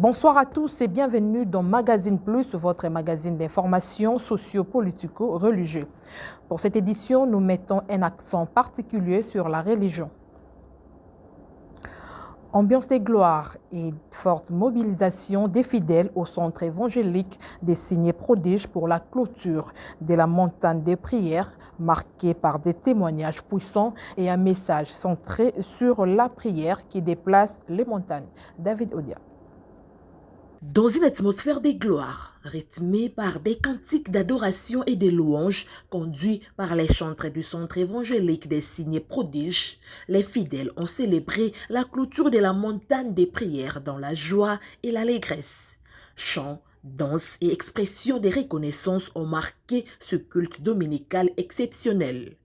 Bonsoir à tous et bienvenue dans Magazine Plus, votre magazine d'information socio-politico-religieux. Pour cette édition, nous mettons un accent particulier sur la religion. Ambiance de gloire et forte mobilisation des fidèles au centre évangélique des signes prodiges pour la clôture de la montagne des prières, marquée par des témoignages puissants et un message centré sur la prière qui déplace les montagnes. David Odia. Dans une atmosphère de gloire, rythmée par des cantiques d'adoration et de louanges conduits par les chantres du centre évangélique des signes prodiges, les fidèles ont célébré la clôture de la montagne des prières dans la joie et l'allégresse. Chants, danses et expressions de reconnaissance ont marqué ce culte dominical exceptionnel.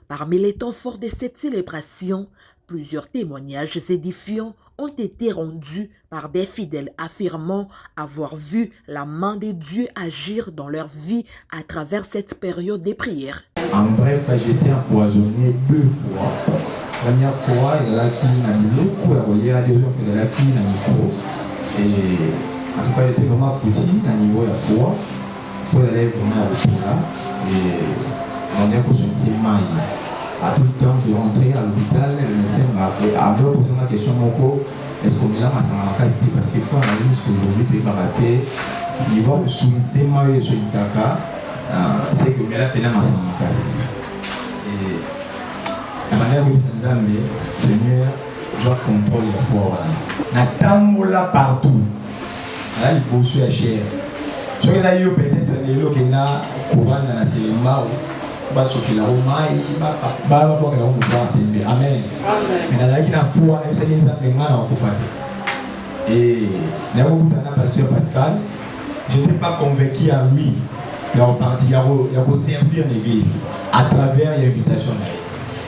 Parmi les temps forts de cette célébration, plusieurs témoignages édifiants ont été rendus par des fidèles affirmant avoir vu la main de Dieu agir dans leur vie à travers cette période de prière. En bref, j'ai été empoisonné 2 fois. La première fois, il y a qui m'a mis le coup à relier à Dieu, il y a qui m'a mis le coup. Et en tout cas, j'étais vraiment foutu à niveau de la foi. Il faut aller vraiment au là. Et on est pour se dire, à tout le temps, je rentrais à l'hôpital, le médecin m'a appelé. Avant de poser ma question, est-ce qu'on est là, parce qu'il faut analyser qu'aujourd'hui, tu es baraté. Il va se soumettre, moi, je suis c'est que là, tu es là, et la manière dont nous sommes Seigneur, je dois contrôler la foi. N'attends là partout. Là, il faut se cher. Tu es là, peut-être, les gens qui ont courant dans la cérémonie. Amen. Et pasteur Pascal, je n'étais pas convaincu à lui. Il a servir l'église à travers l'invitation.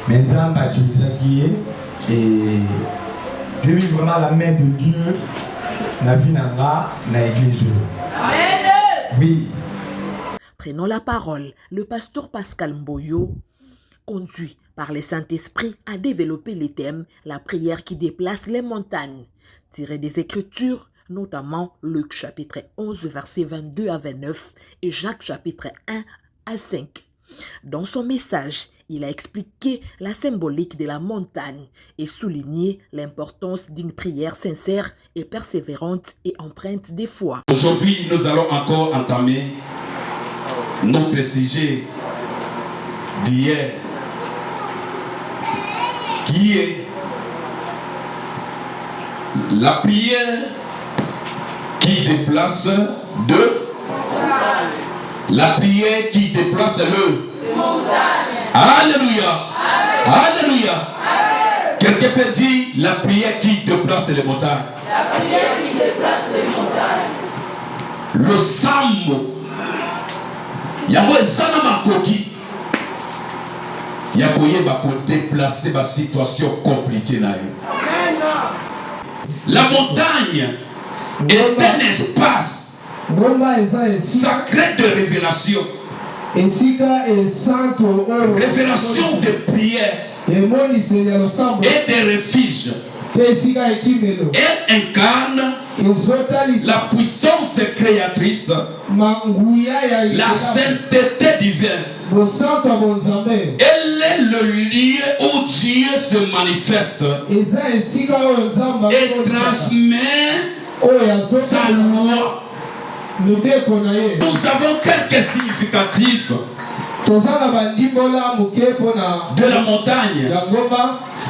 Mais Zamba, tu nous as qui est et je vis vraiment la main de Dieu dans la vie de l'église. Oui. Prenant la parole, le pasteur Pascal Mboyo, conduit par le Saint-Esprit, a développé les thèmes « La prière qui déplace les montagnes », tiré des Écritures, notamment Luc chapitre 11, versets 22 à 29 et Jacques chapitre 1 à 5. Dans son message, il a expliqué la symbolique de la montagne et souligné l'importance d'une prière sincère et persévérante et empreinte de foi. Aujourd'hui, nous allons encore entamer notre sujet d'hier, qui est la prière qui déplace la prière qui déplace le Alléluia. Alléluia. Quelqu'un peut dire la prière qui déplace les montagnes. La prière qui déplace les montagnes. Le sambo. Yabo ezana makoki. Yakoye bako déplacer ma situation compliquée là. La montagne est un espace sacré de révélation. Révélation de prière et de refuge. Elle incarne la puissance créatrice, la sainteté divine. Elle est le lieu où Dieu se manifeste et transmet sa loi. Nous avons quelques significatifs de la montagne.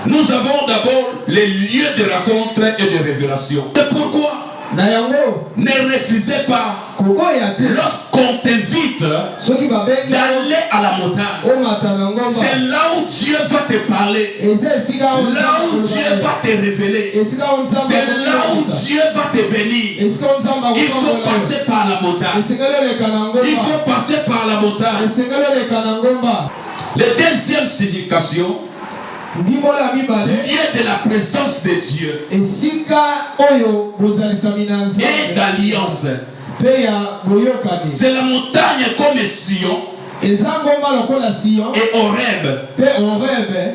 Nous avons d'abord les lieux de rencontre et de révélation. C'est pourquoi ne refusez pas lorsqu'on t'invite d'aller à la montagne. C'est là où Dieu va te parler, là où Dieu va te révéler, c'est là où Dieu va te bénir. Il faut passer par la montagne. Il faut passer par la montagne. La deuxième signification, lieu de la présence de Dieu et d'alliance. C'est la montagne comme Sion et Horeb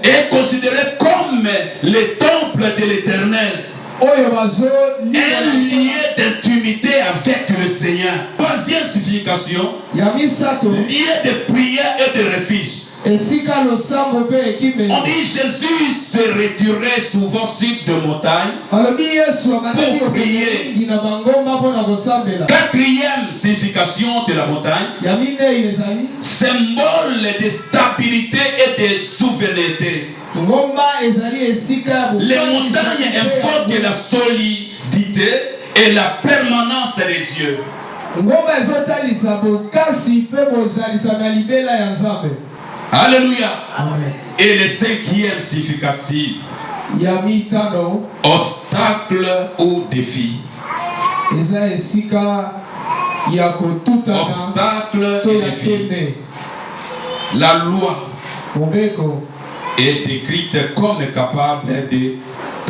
est considéré comme le temple de l'Éternel, un lieu d'intimité avec le Seigneur. Troisième signification, lieu de prière et de refuge. On dit Jésus se retirait souvent sur des montagnes pour prier. Quatrième signification de la montagne, symbole de stabilité et de souveraineté. Les montagnes invoquent la solidité et la permanence de Dieu. Alléluia. Amen. Et le cinquième significatif, obstacle ou défi. Obstacle et défi. La loi est décrite comme capable de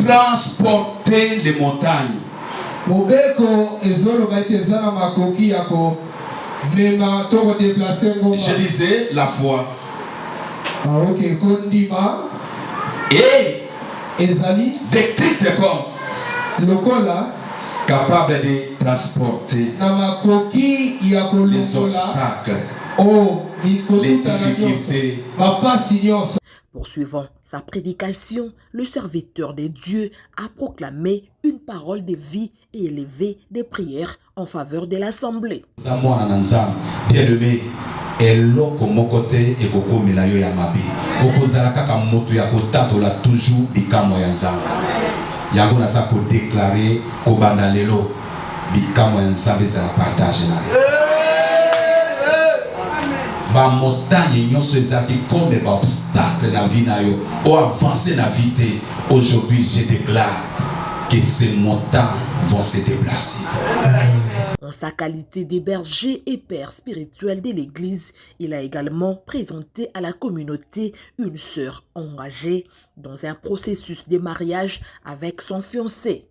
transporter les montagnes. Je disais la foi. Et décrite comme capable de transporter les obstacles, les difficultés. Poursuivant sa prédication, le serviteur de Dieu a proclamé une parole de vie et élevé des prières en faveur de l'Assemblée. Bien-aimé, eloko mokote ekokomela yo ya mabe okozala kaka moto ya kotatola toujours bikamwa ya nzambe yango naza kodeklare kobanda lelo bikamwa ya nzambe ezala partage na yo bamontagne nyonso ezalaki comme baobstacle na vie na yo oavance na vie te. Aujourd'hui je déclare que ces montagnes vont se déplacer. En sa qualité de berger et père spirituel de l'Église, il a également présenté à la communauté une sœur engagée dans un processus de mariage avec son fiancé.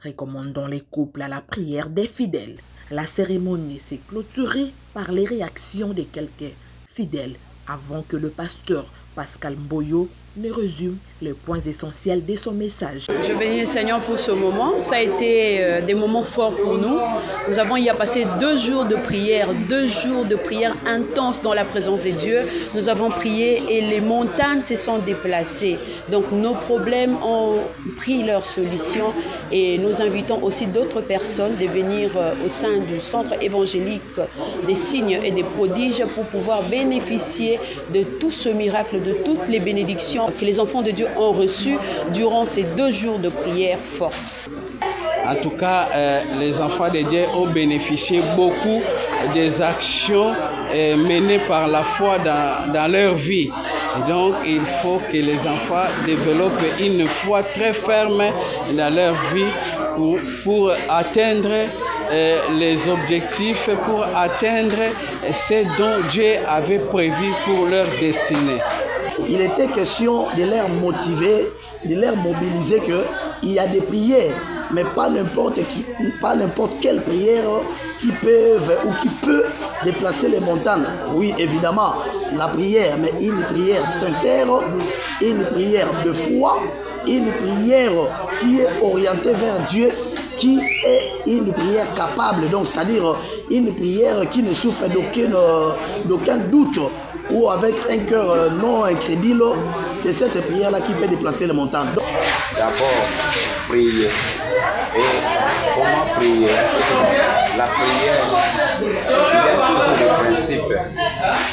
Recommandant les couples à la prière des fidèles, la cérémonie s'est clôturée par les réactions de quelques fidèles avant que le pasteur Pascal Mboyo ne résume les points essentiels de son message. Je bénis le Seigneur pour ce moment. Ça a été des moments forts pour nous. Nous avons y a passé 2 jours de prière intenses dans la présence de Dieu. Nous avons prié et les montagnes se sont déplacées. Donc nos problèmes ont pris leur solution et nous invitons aussi d'autres personnes de venir au sein du centre évangélique des signes et des prodiges pour pouvoir bénéficier de tout ce miracle, de toutes les bénédictions que les enfants de Dieu ont reçues durant ces 2 jours de prière forte. En tout cas, les enfants de Dieu ont bénéficié beaucoup des actions menées par la foi dans leur vie. Et donc, il faut que les enfants développent une foi très ferme dans leur vie pour atteindre les objectifs, pour atteindre ce dont Dieu avait prévu pour leur destinée. Il était question de les motiver, de les mobiliser qu'il y a des prières, mais pas n'importe quelle prière qui peuvent ou qui peut déplacer les montagnes. Oui, évidemment, la prière, mais une prière sincère, une prière de foi, une prière qui est orientée vers Dieu, qui est une prière capable, donc c'est-à-dire une prière qui ne souffre d'aucun doute ou avec un cœur non incrédule. C'est cette prière-là qui peut déplacer les montagnes. D'abord, prier. Et comment prier? La prière,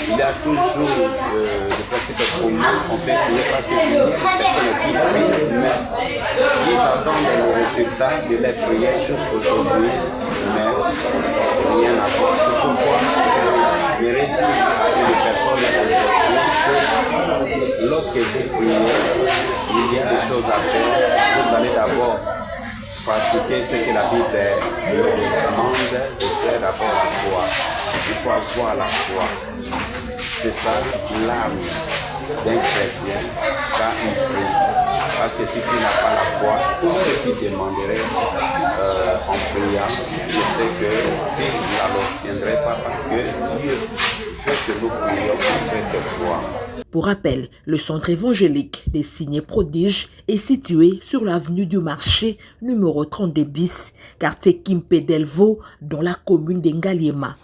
il y a toujours le principe commun. On peut prier parce que personne qui prie, mais ils attendent le résultat de la prière jusqu'aujourd'hui, mais rien à voir. C'est pourquoi je redis à une personne que lorsque vous priez, il y a des choses à faire. Vous allez d'abord pratiquer ce que la Bible nous demande de faire, d'abord la foi. Il faut avoir la foi. C'est ça l'arme d'un chrétien qu'a une prière. Parce que si tu n'as pas la foi, tout ce qui demanderait en priant, je sais que tu ne l'obtiendrais pas parce que Dieu fait que nous prions en fait de foi. Pour rappel, le centre évangélique des signes prodiges est situé sur l'avenue du marché numéro 32 bis, quartier Kimpe Delvaux, dans la commune d'Engaliema.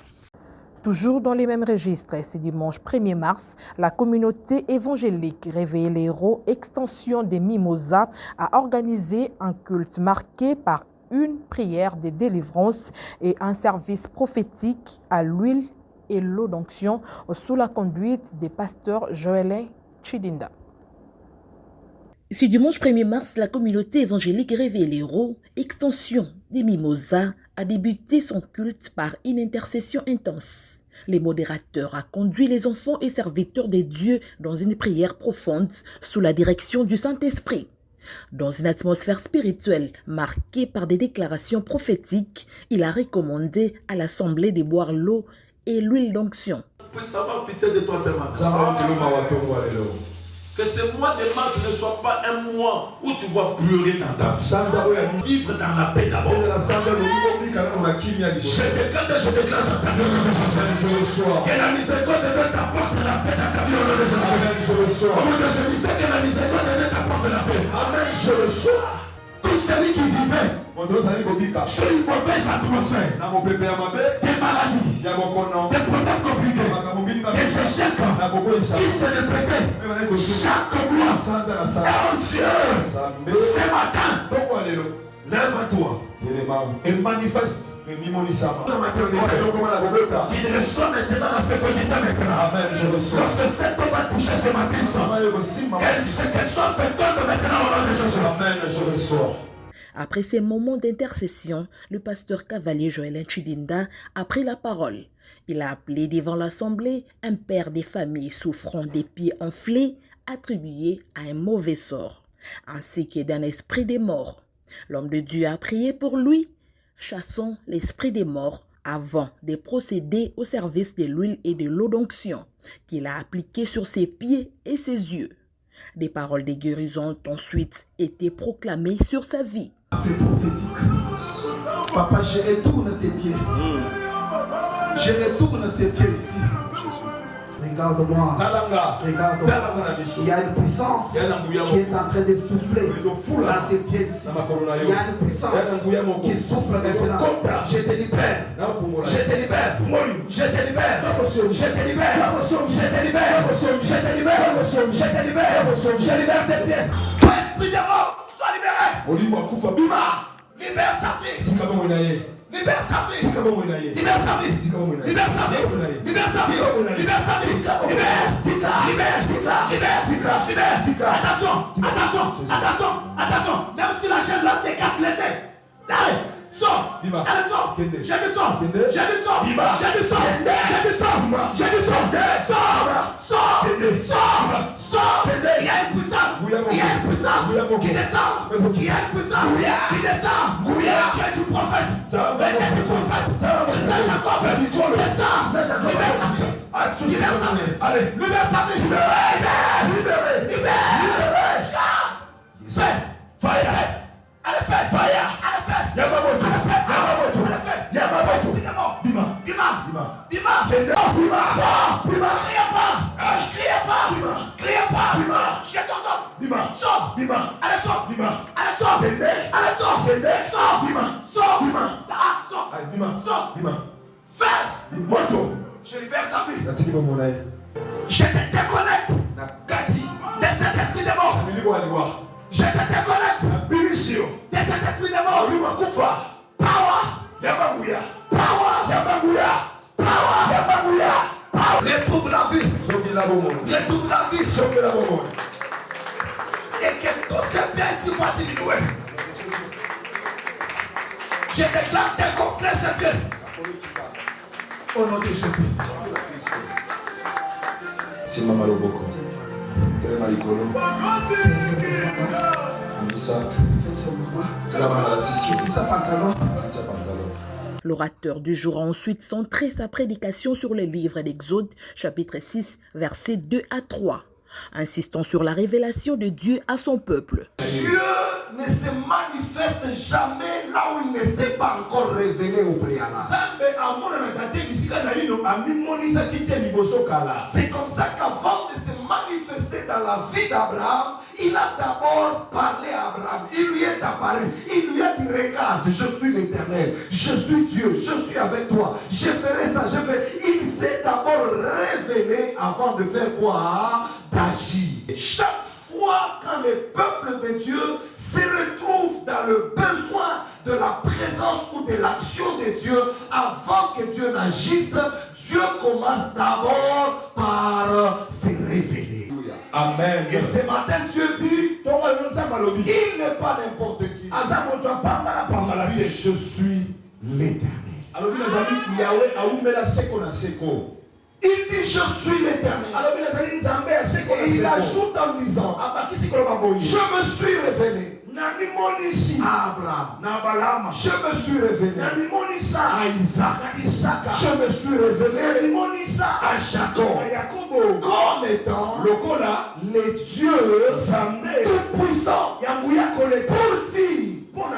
Toujours dans les mêmes registres, ce dimanche 1er mars, la communauté évangélique Réveiller les héros, extension des Mimosas, a organisé un culte marqué par une prière de délivrance et un service prophétique à l'huile et l'eau d'onction sous la conduite des pasteurs Joëlin Chidinda. Ce dimanche 1er mars, la communauté évangélique Réveiller les héros, extension des Mimosas, a débuté son culte par une intercession intense. Les modérateurs a conduit les enfants et serviteurs de Dieu dans une prière profonde sous la direction du Saint-Esprit. Dans une atmosphère spirituelle marquée par des déclarations prophétiques, il a recommandé à l'assemblée de boire l'eau et l'huile d'onction. Que ce mois de mars ne soit pas un mois où tu vas pleurer dans ta vie. Vivre dans la paix d'abord. Je déclare dans ta vie. Je reçois. Que la miséricorde de Dieu t'apporte la paix dans ta vie. Je reçois. Je disais que la miséricorde de Dieu t'apporte la paix. Amen. Je reçois. Tout celui qui vivait sur une mauvaise atmosphère, des maladies, des problèmes compliqués, et ces chèques qui se répétaient chaque mois. Oh Dieu, ce matin, lève-toi et manifeste qui reçoit maintenant la fécondité maintenant. Lorsque cet homme va toucher ce matin, qu'elle soit féconde maintenant au nom de Jésus. Amen, je reçois. Après ces moments d'intercession, le pasteur cavalier Joëlin Chidinda a pris la parole. Il a appelé devant l'assemblée un père des familles souffrant des pieds enflés, attribués à un mauvais sort, ainsi que d'un esprit des morts. L'homme de Dieu a prié pour lui, chassant l'esprit des morts avant de procéder au service de l'huile et de l'eau d'onction qu'il a appliqué sur ses pieds et ses yeux. Des paroles de guérison ont ensuite été proclamées sur sa vie. C'est prophétique. Papa, je retourne tes pieds. Je retourne ces pieds ici. Regarde-moi. Regarde-moi. Il y a une puissance qui est en train de souffler dans tes pieds ici. Il y a une puissance qui souffle maintenant. Je te libère. Je te libère. Je te libère. Je te libère. Je te libère. Je te libère. Je te libère. Je libère tes pieds. Toi, esprit de mort, sois libéré. Libère sa vie. Libère sa vie. Libère sa vie. Libère sa vie. Libère sa vie. Libère sa vie. Libère. Attention. Même si la chaîne là s'écarte, laissez. Allez, sors. Allez, sors. J'ai du sang. Sors. Il y a une puissance. Qui descend. Tu es du prophète. C'est Jacob. Libère sa vie. Allez, libère sa vie. Libère. Fire. Allez, fais. Bima. Criez pas. Je t'entends. Sors. Allez, sors. Fais. Je libère sa vie. Je te déconnecte de cet esprit de mort. Je te déconnecte de cet esprit de mort. Power. Retrouve la vie. Et que tout ce bien ici va diminuer. Je déclare tes conflits c'est bien. Au nom de Jésus. C'est Maman Loboko. C'est la pantalon. L'orateur du jour a ensuite centré sa prédication sur le livre d'Exode, chapitre 6, versets 2 à 3. insistant sur la révélation de Dieu à son peuple. Dieu ne se manifeste jamais là où il ne s'est pas encore révélé au préalable. C'est comme ça qu'avant de se manifester dans la vie d'Abraham, il a d'abord parlé à Abraham. Il lui est apparu. Il lui a dit, regarde, je suis l'Éternel. Je suis Dieu. Je suis avec toi. Je ferai ça. Il s'est d'abord révélé avant de faire quoi? D'agir. Chaque fois quand le peuple de Dieu se retrouve dans le besoin de la présence ou de l'action de Dieu, avant que Dieu n'agisse, Dieu commence d'abord par se révéler. Amen. Et ce matin, Dieu dit, il n'est pas n'importe qui. Je suis l'Éternel. Il dit, je suis l'Éternel. Et il ajoute en disant, je me suis révélé à Abraham. Je me suis révélé à Isaac. Je me suis révélé à Jacob comme étant les dieux tout-puissants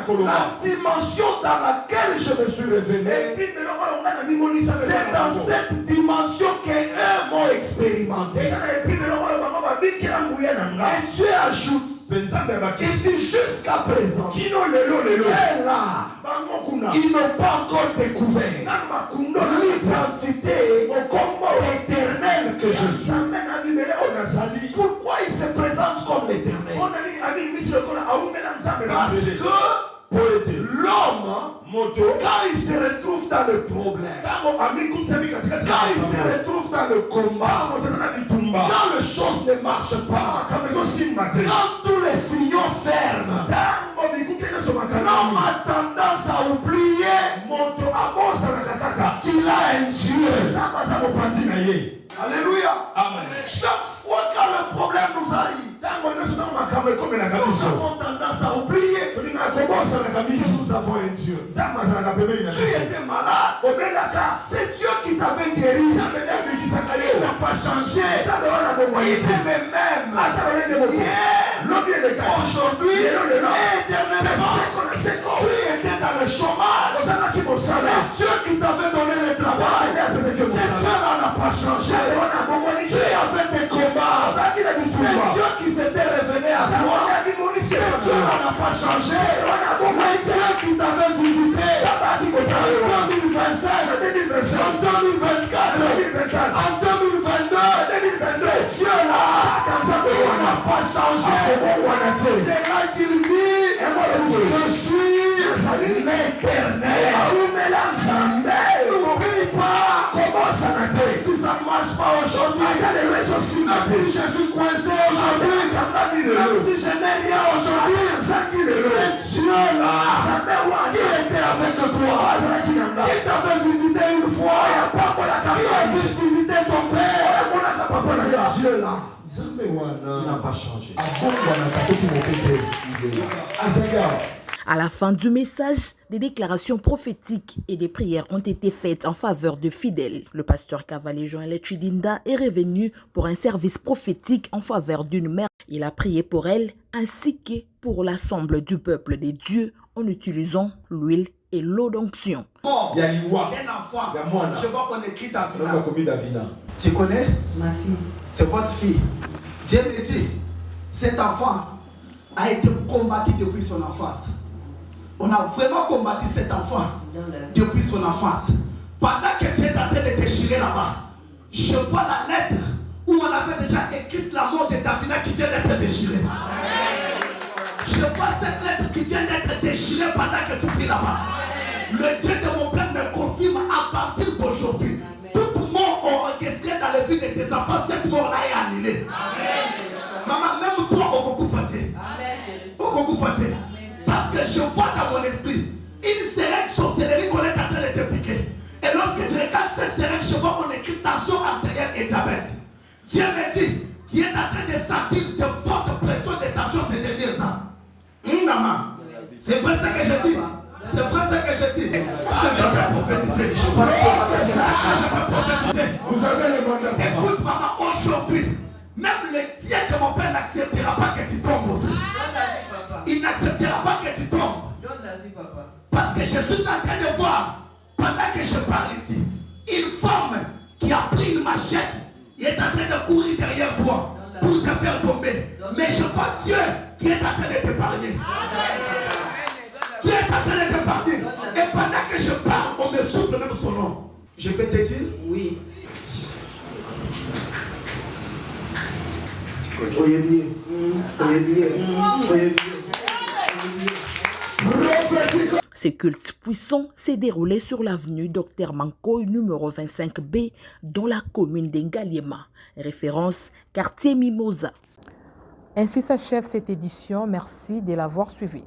pour dire la dimension dans laquelle je me suis révélé. C'est dans cette dimension qu'eux m'ont expérimenté. Et Dieu ajoute, il dit jusqu'à présent, et là, ils n'ont pas encore découvert l'identité éternelle que je suis. Pourquoi il se présente comme l'Éternel? Parce que l'homme, quand il se retrouve dans le problème, quand il se retrouve dans le combat, quand les choses ne marchent pas, quand tous les signaux ferment, l'homme a tendance à oublier qu'il a un Dieu. Alléluia. Amen. Chaque fois quand le problème nous arrive, nous avons tendance à oublier que nous avons un Dieu. Tu étais malade, c'est Dieu qui t'avait guéri. Il n'a pas changé. Il est le même. Hier, aujourd'hui, éternellement. Tu étais dans le chômage. C'est Dieu qui t'avait donné le travail. C'est Dieu n'a pas changé. Tu avais des combats. C'est Dieu qui s'était révélé à toi. C'est Dieu n'a pas changé. C'est Dieu qui t'avait visité en 2025, en 2024, en 2022. C'est Dieu là. Il n'a pas changé. C'est là qu'il dit, je suis l'Éternel. N'oublie pas comment ça n'a été. Si ça ne marche pas aujourd'hui, même si je suis coincé aujourd'hui, même si je n'ai rien aujourd'hui, le Dieu là, qui était avec toi, qui t'avait visité une fois, qui a juste visité ton père, c'est Dieu là. Il n'a pas changé. À la fin du message, des déclarations prophétiques et des prières ont été faites en faveur de fidèles. Le pasteur Cavalier Joël Chidinda est revenu pour un service prophétique en faveur d'une mère. Il a prié pour elle ainsi que pour l'ensemble du peuple des dieux en utilisant l'huile et l'eau d'onction. Un enfant, je vois qu'on écrit Davina. Tu connais? Ma fille. C'est votre fille. Dieu me dit, cet enfant a été combattu depuis son enfance. On a vraiment combattu cet enfant depuis son enfance. Pendant que Dieu est en train de déchirer là-bas, je vois la lettre où on avait déjà écrit la mort de Davina qui vient d'être déchirée. Je vois cette lettre qui vient d'être déchirée pendant que tu pries là-bas. Le Dieu de mon père me confirme à partir d'aujourd'hui. Toute mort orchestrée dans la vie de tes enfants, cette mort-là est annulée. Maman, même toi, au Kokou Fatih. Au Kokou Fatih. Parce que je vois dans mon esprit une seringue sorcellerie qu'on est en train de te piquer. Et lorsque tu regardes cette seringue, je vois mon écrit tension artérielle et diabète. Dieu me dit, tu es en train de sentir de fortes pressions de tension ces derniers temps. Maman, c'est vrai ce que je dis. C'est vrai ce que je dis. Je vais prophétiser. Je vais prophétiser. Vous avez le bon. Écoute, maman, aujourd'hui, même le diable Parce que je suis en train de voir, pendant que je parle ici, une femme qui a pris une machette et est en train de courir derrière toi pour te faire tomber. Mais je vois Dieu qui est en train de t'épargner. Dieu est en train de t'épargner. Et pendant que je parle, on me souffle même son nom. Je peux te dire? Oui. Ce culte puissant s'est déroulé sur l'avenue Dr Mankoy numéro 25B dans la commune d'Engaliema. Référence quartier Mimosa. Ainsi s'achève cette édition. Merci de l'avoir suivi.